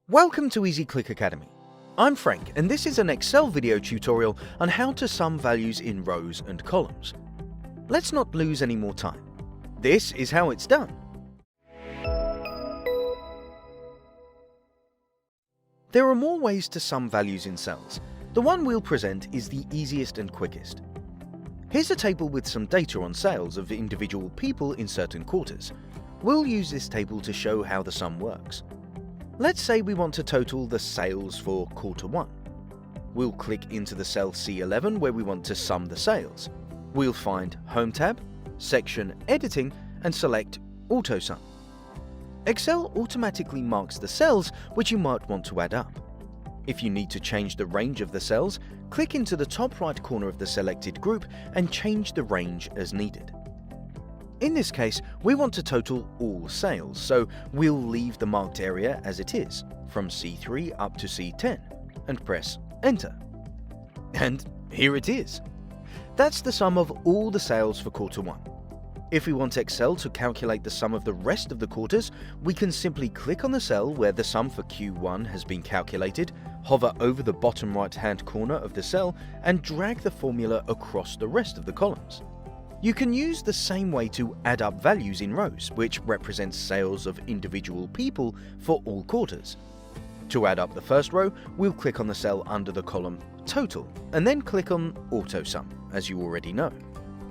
Welcome to Easy Click Academy. I'm Frank, and this is an Excel video tutorial on how to sum values in rows and columns. Let's not lose any more time. This is how it's done. There are more ways to sum values in cells. The one we'll present is the easiest and quickest. Here's a table with some data on sales of individual people in certain quarters. We'll use this table to show how the sum works. Let's say we want to total the sales for quarter 1. We'll click into the cell C11 where we want to sum the sales. We'll find Home tab, Section Editing, and select Auto Sum. Excel automatically marks the cells which you might want to add up. If you need to change the range of the cells, click into the top right corner of the selected group and change the range as needed. In this case, we want to total all sales, so we'll leave the marked area as it is, from C3 up to C10, and press Enter. And here it is. That's the sum of all the sales for quarter 1. If we want Excel to calculate the sum of the rest of the quarters, we can simply click on the cell where the sum for Q1 has been calculated, hover over the bottom right-hand corner of the cell, and drag the formula across the rest of the columns. You can use the same way to add up values in rows, which represents sales of individual people for all quarters. To add up the first row, we'll click on the cell under the column Total, and then click on Auto Sum, as you already know.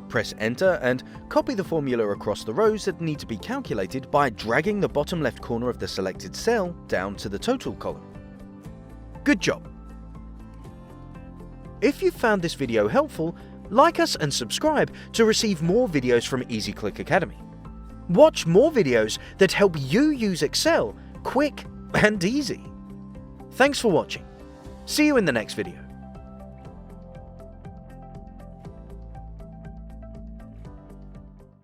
Press Enter and copy the formula across the rows that need to be calculated by dragging the bottom left corner of the selected cell down to the Total column. Good job! If you found this video helpful, like us and subscribe to receive more videos from Easy Click Academy. Watch more videos that help you use Excel quick and easy. Thanks for watching. See you in the next video.